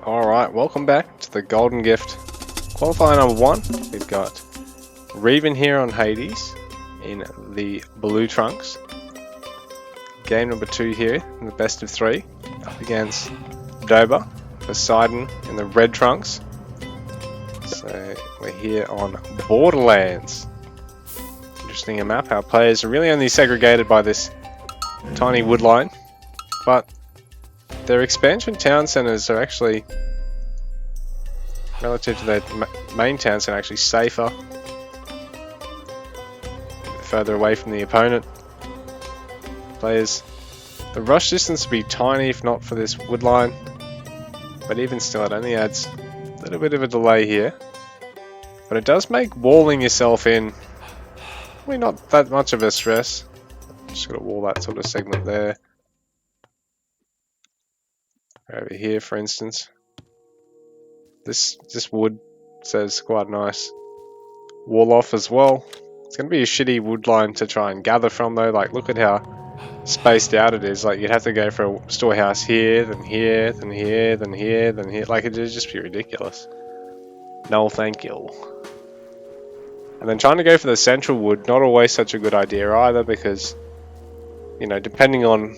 Alright, welcome back to the Golden Gift Qualifier number 1. We've got Revan here on Hades in the blue trunks. Game number 2 here in the best of 3 up against Dobr, Poseidon in the red trunks. So we're here on Borderlands. Interesting a map. Our players are really only segregated by this tiny wood line, but their expansion town centers are actually, relative to their main town center, actually safer. Further away from the opponent. Players, the rush distance would be tiny if not for this wood line, but even still it only adds a little bit of a delay here. But it does make walling yourself in probably not that much of a stress. Just gotta wall that sort of segment there. Over here, for instance, this wood says quite nice wall off as well. It's going to be a shitty wood line to try and gather from though. Like, look at how spaced out it is. Like, you'd have to go for a storehouse here, then here, then here, then here, then here. Like, it would just be ridiculous. No, thank you. And then trying to go for the central wood, not always such a good idea either, because, you know, depending on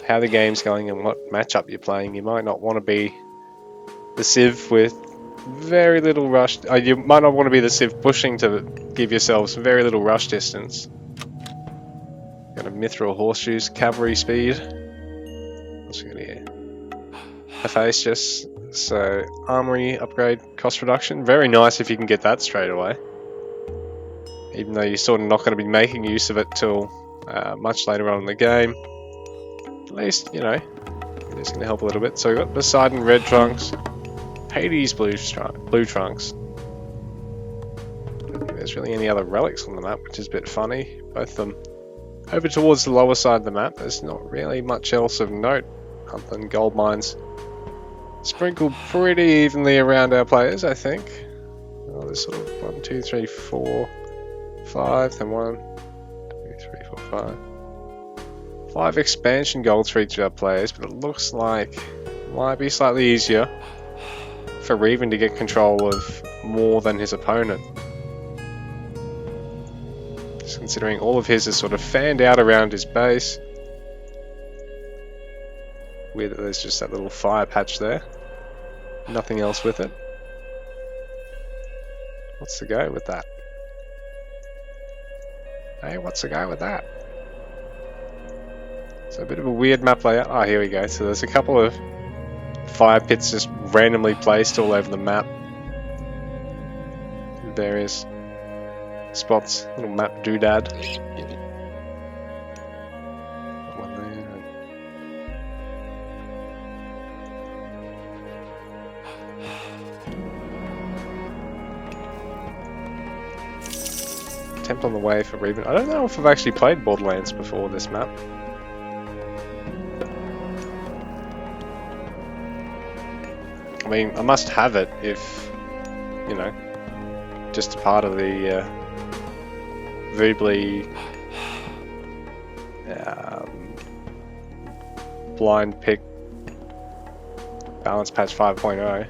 how the game's going and what matchup you're playing, you might not want to be the Civ with very little rush. You might not want to be the Civ pushing to give yourselves very little rush distance. Got a Mithril Horseshoes, cavalry speed. What's we got here? Hephaestus, so armory upgrade, cost reduction. Very nice if you can get that straight away. Even though you're sort of not going to be making use of it till much later on in the game. At least, you know, it's going to help a little bit. So we've got Poseidon red trunks, Hades blue trunks. I don't think there's really any other relics on the map, which is a bit funny. Both of them over towards the lower side of the map. There's not really much else of note other than gold mines sprinkled pretty evenly around our players, I think. Oh, there's sort of 1, 2, 3, 4, 5, then 1, 2, 3, 4, 5. 5 expansion golds for each of our players, but it looks like it might be slightly easier for Revan to get control of more than his opponent. Just considering all of his is sort of fanned out around his base. Weird that there's just that little fire patch there. Nothing else with it. What's the go with that? Hey, what's the go with that? So a bit of a weird map layout. Oh, here we go. So there's a couple of fire pits just randomly placed all over the map. In various spots. Little map doodad. One there. Attempt on the way for Revan. I don't know if I've actually played Borderlands before this map. I mean, I must have it if, you know, just a part of the Voobly blind pick balance patch 5.0,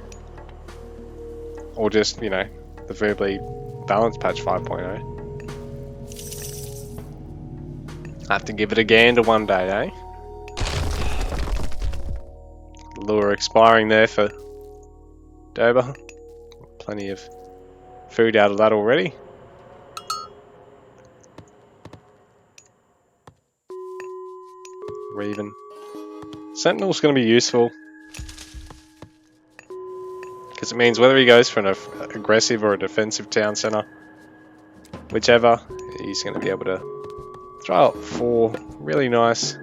or just, you know, the Voobly balance patch 5.0. I have to give it a gander one day, eh? Lure expiring there for Dobr. Plenty of food out of that already. Revan. Sentinel's going to be useful because it means whether he goes for an aggressive or a defensive town center, whichever, he's going to be able to throw out 4 really nice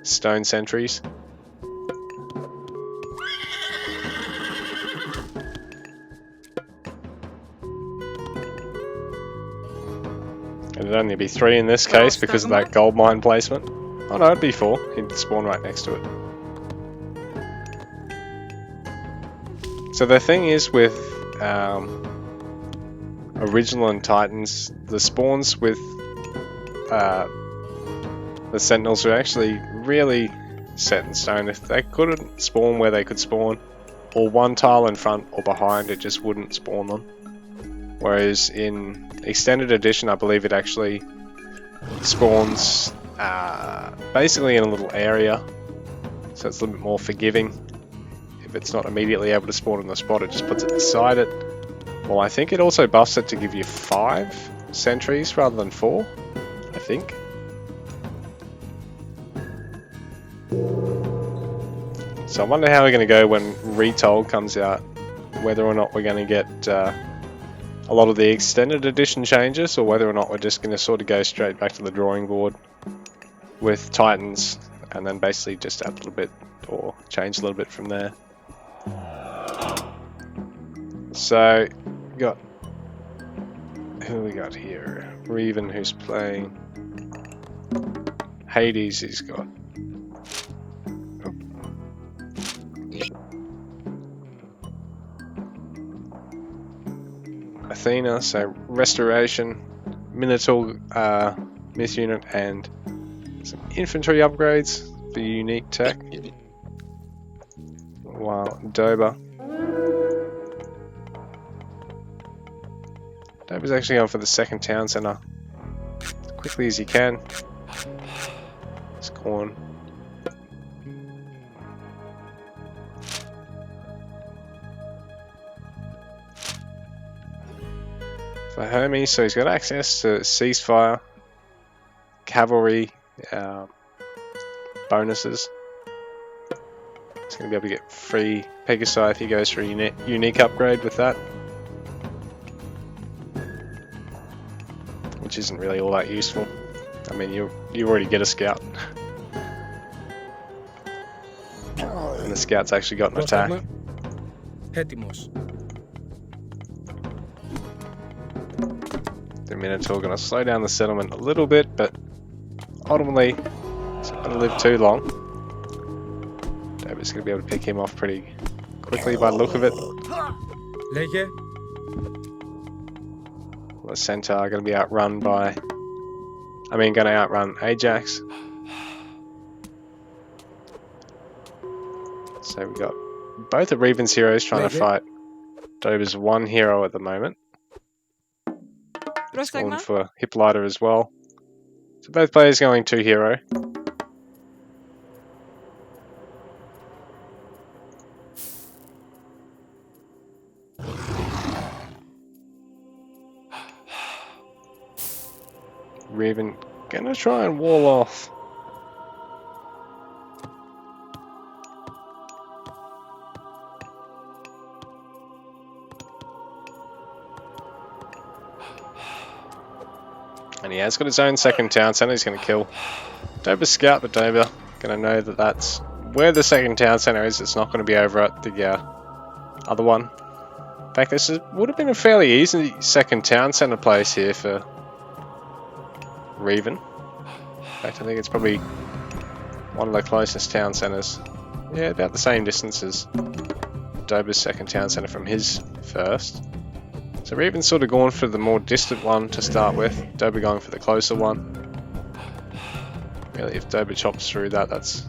stone sentries. It'd only be 3 in this case because of that gold mine placement. Oh no, it'd be 4. He'd spawn right next to it. So the thing is with Original and Titans, the spawns with the Sentinels are actually really set in stone. If they couldn't spawn where they could spawn, or one tile in front or behind, it just wouldn't spawn them. Whereas in Extended Edition, I believe it actually spawns basically in a little area, so it's a little bit more forgiving. If it's not immediately able to spawn on the spot, it just puts it beside it. Well, I think it also buffs it to give you 5 sentries rather than 4, I think. So I wonder how we're going to go when Retold comes out, whether or not we're going to get a lot of the Extended Edition changes, or whether or not we're just going to sort of go straight back to the drawing board with Titans, and then basically just add a little bit, or change a little bit from there. So, got who we got here? Revan, who's playing. Hades, he's got. Athena, so Restoration, Minotaur Myth Unit, and some infantry upgrades for unique tech. While Dobr. Dobr's actually going for the second town centre as quickly as he can. Scorn. For Hermes, so he's got access to ceasefire, cavalry, bonuses. He's going to be able to get free Pegasi if he goes for a unique upgrade with that. Which isn't really all that useful. I mean, you already get a scout. And the scout's actually got an attack. The Minotaur going to slow down the settlement a little bit, but ultimately it's not going to live too long. Dobr's going to be able to pick him off pretty quickly by the look of it. The Centaur going to be outrun by... going to outrun Ajax. So we've got both of Revan's heroes trying to fight Dobr's one hero at the moment. It's going for Hippolyta as well. So both players going 2 hero. Revan gonna try and wall off. And he has got his own second town centre. He's going to kill Dobr's scout, but Dobr going to know that that's where the second town centre is. It's not going to be over at the other one. In fact, this would have been a fairly easy second town centre place here for Revan. In fact, I think it's probably one of the closest town centres. Yeah, about the same distance as Dobr's second town centre from his first. So Revan's sort of gone for the more distant one to start with, Dobr going for the closer one. Really, if Dobr chops through that, that's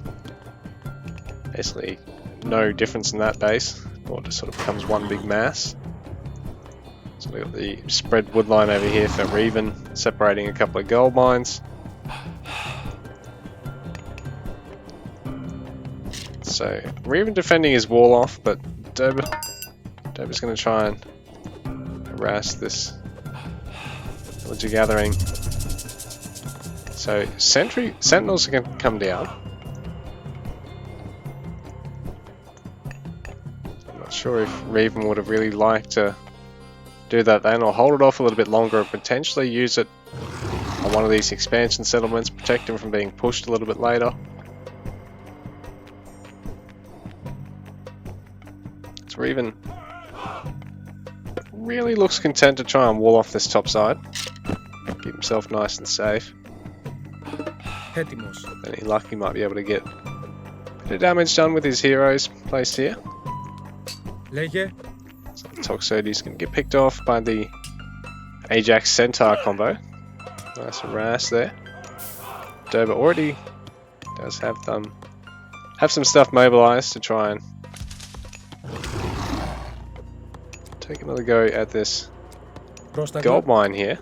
basically no difference in that base, or it just sort of becomes one big mass. So we've got the spread wood line over here for Revan, separating a couple of gold mines. So Revan defending his wall off, but Dobr's going to try and harass this villager gathering. So sentinels are going to come down. I'm not sure if Revan would have really liked to do that then, or hold it off a little bit longer and potentially use it on one of these expansion settlements, protect him from being pushed a little bit later. So Revan really looks content to try and wall off this top side, keep himself nice and safe. Any luck, he might be able to get a bit of damage done with his heroes placed here. So Toxotes can get picked off by the Ajax Centaur combo. Nice harass there. Dobr already does have them have some stuff mobilized to try and take another go at this gold mine here.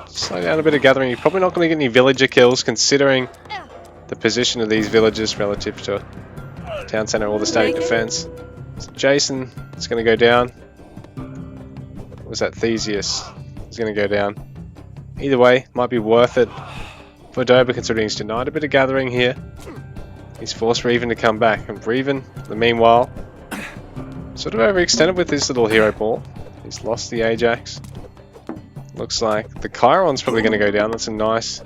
Slow down a bit of gathering. You're probably not going to get any villager kills considering the position of these villagers relative to town center or the static defense. So Jason is going to go down. Or was that Theseus? He's going to go down. Either way, might be worth it for Dobr considering he's denied a bit of gathering here. He's forced Revan to come back, and Revan, in the meanwhile, sort of overextended with this little hero ball. He's lost the Ajax. Looks like the Chiron's probably going to go down. That's a nice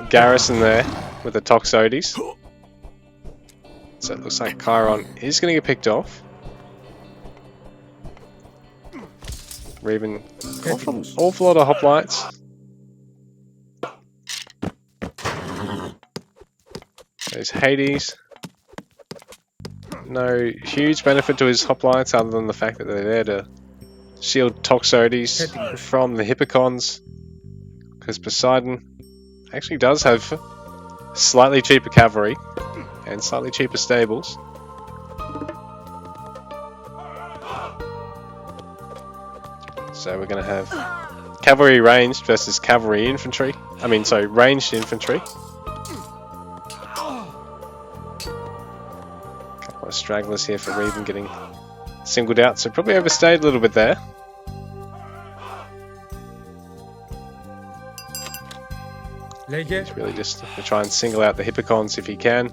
garrison there with the Toxotes. So it looks like Chiron is going to get picked off. Revan, awful lot of hoplites. There's Hades. No huge benefit to his hoplites other than the fact that they're there to shield Toxotes from the Hippocons. Because Poseidon actually does have slightly cheaper cavalry and slightly cheaper stables. So we're going to have cavalry ranged versus cavalry infantry. Ranged infantry. Couple of stragglers here for Revan getting singled out, so probably overstayed a little bit there. He's really just to try and single out the Hippocons if he can.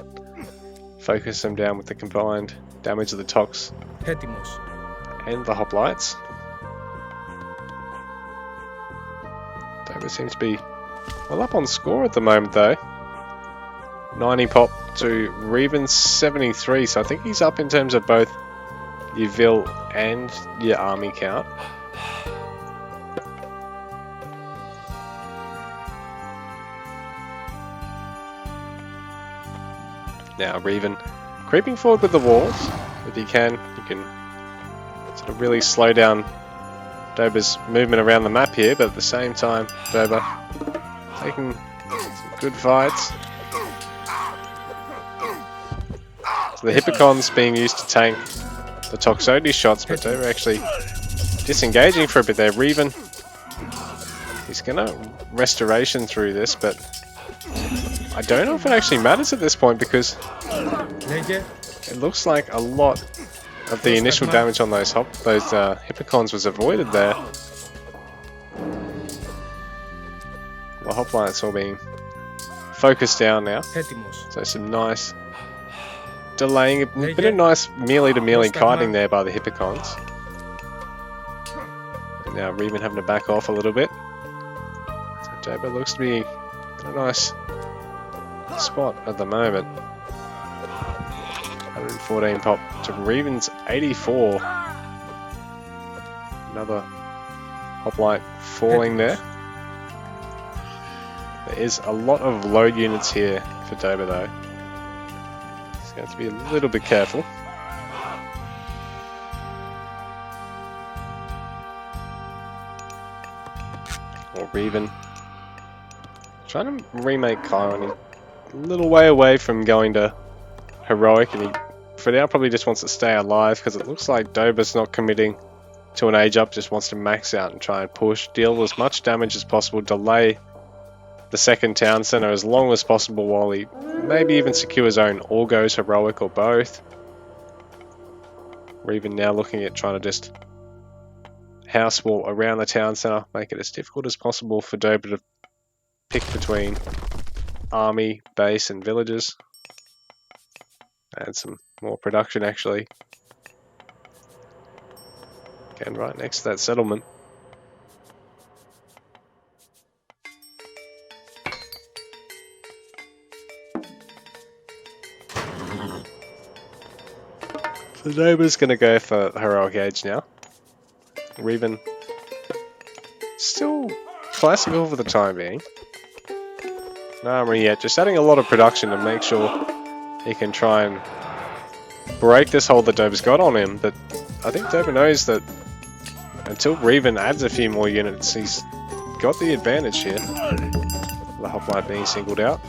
Focus them down with the combined damage of the Tox and the hoplites. Dobr seems to be well up on score at the moment though. 90 pop to Revan 73, so I think he's up in terms of both your Vil and your army count. Now Revan creeping forward with the walls. If you can sort of really slow down Dobr's movement around the map here, but at the same time Dobr taking some good fights. So the Hippocons being used to tank the Toxotes shots, but Dobr actually disengaging for a bit there. Revan, he's gonna restoration through this, but I don't know if it actually matters at this point because it looks like a lot of the initial damage on those Hippocons was avoided there. The hoplites all being focused down now. So some nice delaying, a bit of nice melee to melee kiting there by the Hippocons. Now Revan having to back off a little bit. So Dobr looks to be in a nice spot at the moment. 114 pop to Revan's 84. Another hoplite falling there. There is a lot of load units here for Dobr though. He's going to have to be a little bit careful. Or Revan trying to remake Chiron. A little way away from going to heroic, and he for now probably just wants to stay alive because it looks like Dobr's not committing to an age up, just wants to max out and try and push, deal as much damage as possible, delay the second town center as long as possible while he maybe even secures his own or goes heroic or both. We're even now looking at trying to just house wall around the town center, make it as difficult as possible for Dobr to pick between army, base and villages. Add some more production actually. Again, right next to that settlement. So Dobr's going to go for heroic age now. Revan still classical for the time being. No armory yet, just adding a lot of production to make sure he can try and break this hold that Dobr's got on him, but I think Dobr knows that until Revan adds a few more units, he's got the advantage here. The hoplite being singled out.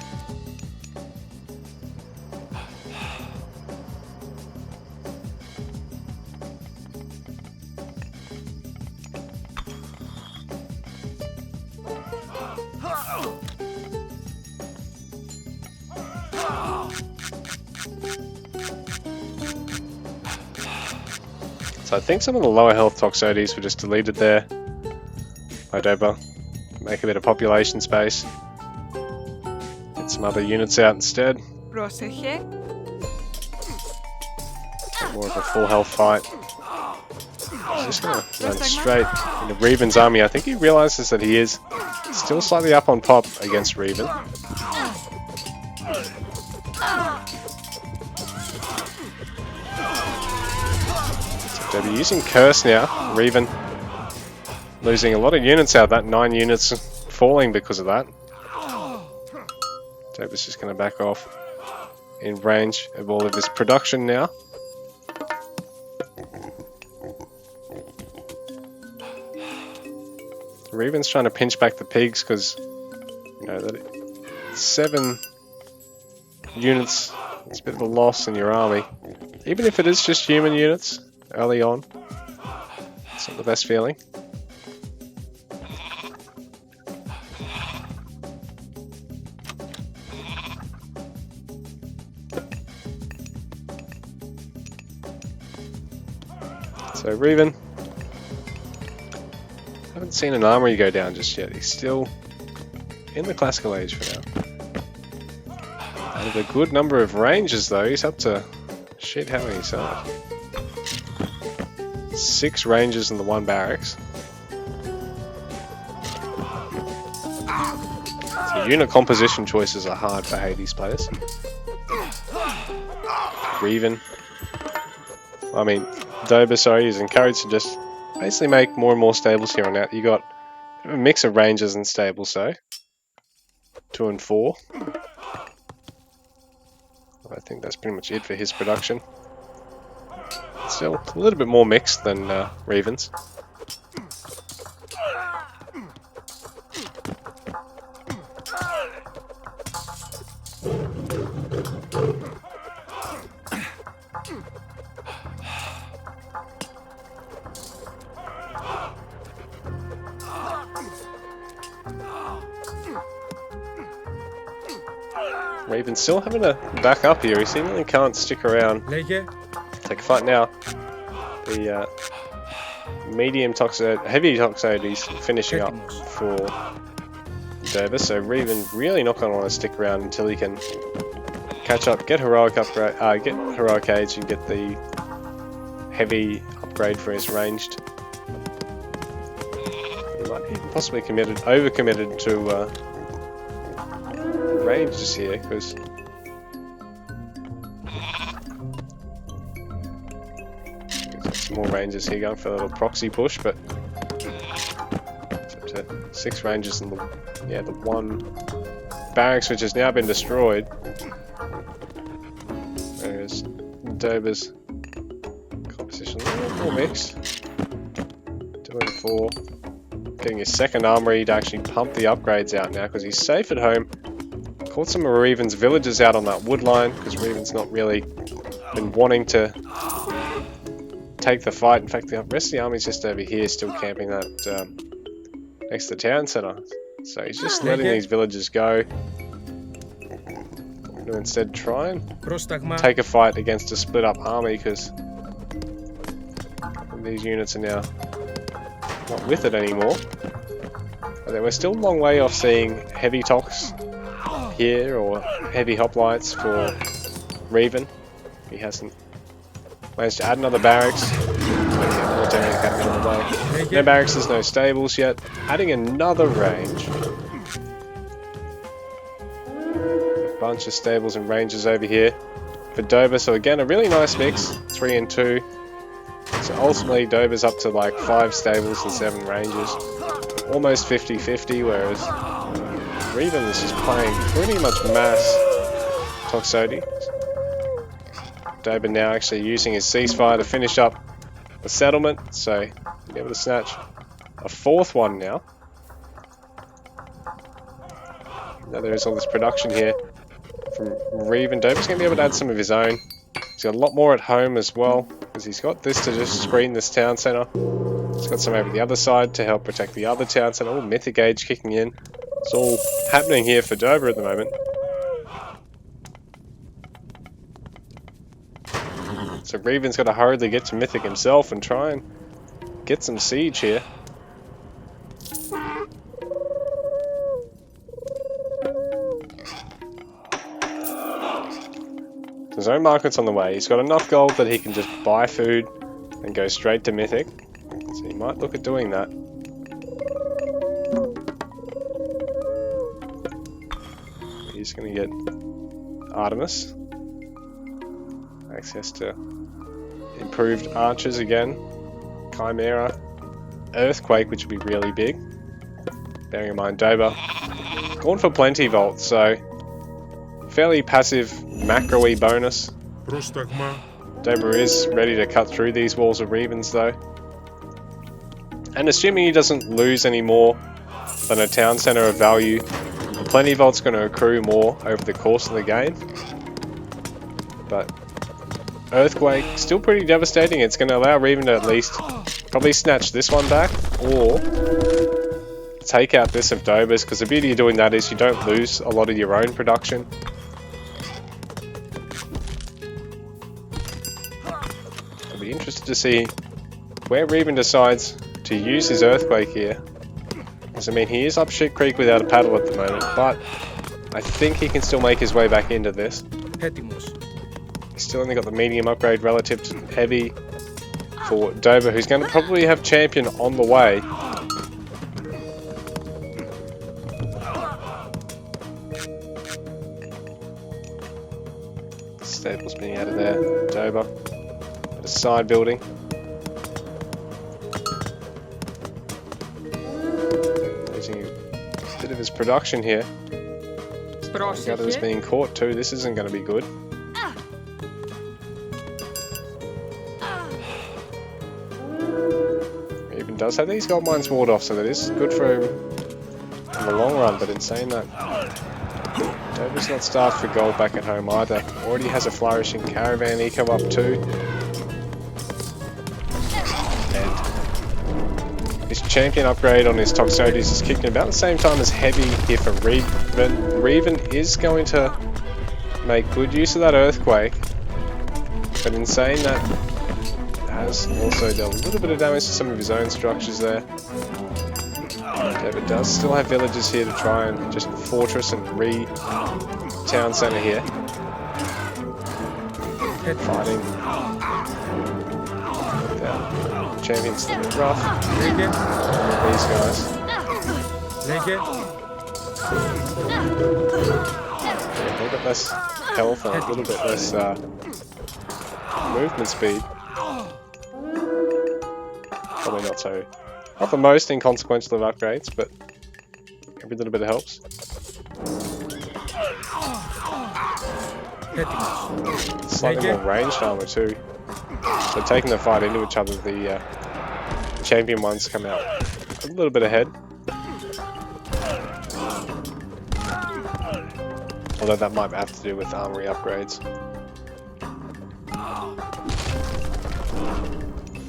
So I think some of the lower health Toxotes were just deleted there by Dobr. Make a bit of population space. Get some other units out instead. Get more of a full health fight. He's just going to run straight into Revan's army. I think he realizes that he is still slightly up on pop against Revan. So they're using Curse now. Revan losing a lot of units out. That 9 units falling because of that. Dobr's just going to back off in range of all of his production now. Revan's trying to pinch back the pigs because, you know, that 7 units is a bit of a loss in your army. Even if it is just human units early on, it's not the best feeling. So Revan, haven't seen an armory go down just yet. He's still in the classical age for now. And a good number of ranges though. He's up to shit how many sides? 6 ranges in the 1 barracks. So unit composition choices are hard for Hades players. Revan, I mean Dobr, sorry, is encouraged to just basically make more and more stables here on out. You got a mix of ranges and stables, so 2 and 4. I think that's pretty much it for his production. Still a little bit more mixed than Revan's. Revan's still having to back up here. He seemingly can't stick around. Take a fight now. The medium Toxotes, heavy Toxotes finishing up for Dobr, so Revan really not going to want to stick around until he can catch up, get heroic upgrade, get heroic age, and get the heavy upgrade for his ranged. He might be possibly overcommitted to ranges here, because some more ranges here going for a little proxy push, but it's up to 6 ranges in the 1 barracks, which has now been destroyed. Whereas Dobr's composition a little more mixed. 2 and 4. Getting his second armory to actually pump the upgrades out now because he's safe at home. Caught some of Revan's villagers out on that wood line because Revan's not really been wanting to take the fight. In fact, the rest of the army's just over here still camping that next to the town centre. So he's just letting these villagers go. To instead try and take a fight against a split up army because these units are now not with it anymore. But then we're still a long way off seeing heavy tox here or heavy hoplites for Revan. He hasn't managed to add another barracks. No barracks, there's no stables yet. Adding another range. A bunch of stables and ranges over here for Dobr. So again, a really nice mix, 3 and 2. So ultimately Dobr's up to like 5 stables and 7 ranges. Almost 50-50, whereas Revan is just playing pretty much mass Toxotes. Dobr now actually using his ceasefire to finish up the settlement, so be able to snatch a 4th one now. Now there is all this production here from Revan. Dobr's going to be able to add some of his own. He's got a lot more at home as well, because he's got this to just screen this town centre. He's got some over the other side to help protect the other town centre. Oh, Mythic Age kicking in. It's all happening here for Dobr at the moment. So Revan's got to hurriedly get to Mythic himself and try and get some siege here. There's no markets on the way. He's got enough gold that he can just buy food and go straight to Mythic. So he might look at doing that. He's going to get Artemis. Access to improved archers again. Chimera. Earthquake, which would be really big. Bearing in mind Dobr. Going for plenty volt, so fairly passive macro-y bonus. Dobr is ready to cut through these walls of Revans though. And assuming he doesn't lose any more than a town centre of value, the plenty volt's going to accrue more over the course of the game. But Earthquake, still pretty devastating. It's going to allow Revan to at least probably snatch this one back, or take out this of Dobr's, because the beauty of doing that is you don't lose a lot of your own production. I'll be interested to see where Revan decides to use his Earthquake here. Because I mean, he is up shit creek without a paddle at the moment, but I think he can still make his way back into this. He's still only got the medium upgrade relative to heavy for Dobr, who's going to probably have champion on the way. Staples being out of there. Dobr at a side building. Losing a bit of his production here. The other is being caught too. This isn't going to be good. Even does have these gold mines walled off, so that is good for him in the long run. But in saying that, Dobr's not starved for gold back at home either. Already has a flourishing caravan eco up too. And his champion upgrade on his Toxotes is kicking about the same time as heavy here for Revan. Revan is going to make good use of that Earthquake. But in saying that, has also dealt a little bit of damage to some of his own structures there. Dobr does still have villagers here to try and just fortress and re-town centre here. Fighting without champions a bit rough. These guys. A little bit less health and a little bit less movement speed. Probably not the most inconsequential of upgrades, but every little bit helps. Slightly more ranged armor too. So taking the fight into each other, the champion ones come out a little bit ahead. Although that might have to do with armory upgrades.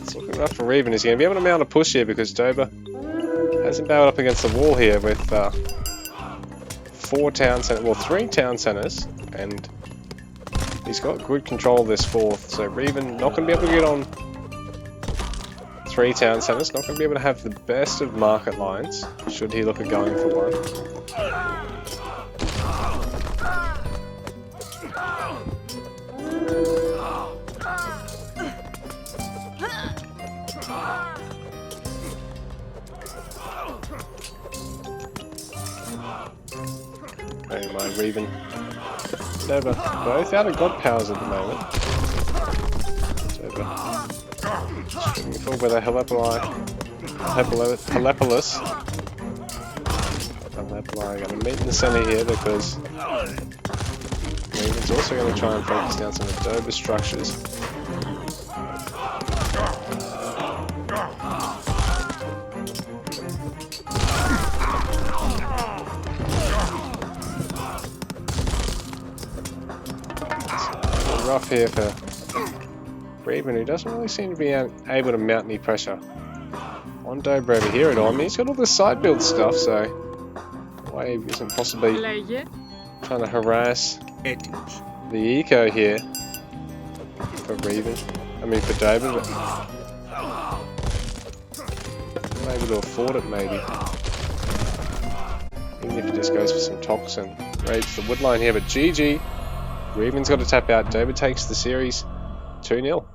It's looking rough for Revan. He's going to be able to mount a push here because Dobr hasn't bowed up against the wall here with 3 town centers, and he's got good control of this 4th. So Revan not going to be able to get on 3 town centers, not going to be able to have the best of market lines should he look at going for one. Bearing in mind Revan, Dobr, both out of god powers at the moment. Dobr shooting forward with a Helepolis. Helepoli going to meet in the centre here because Revan's also going to try and focus down some of Dobr's structures. Rough here for Revan, who doesn't really seem to be able to mount any pressure on Dobr over here at all. I mean, he's got all this side build stuff, so Wave isn't possibly trying to harass the eco here. for Revan. I mean for Dobr, but I'm able to afford it maybe. Even if he just goes for some toxin. Raids the woodline here, but GG. Revan's got to tap out. Dobr takes the series 2-0.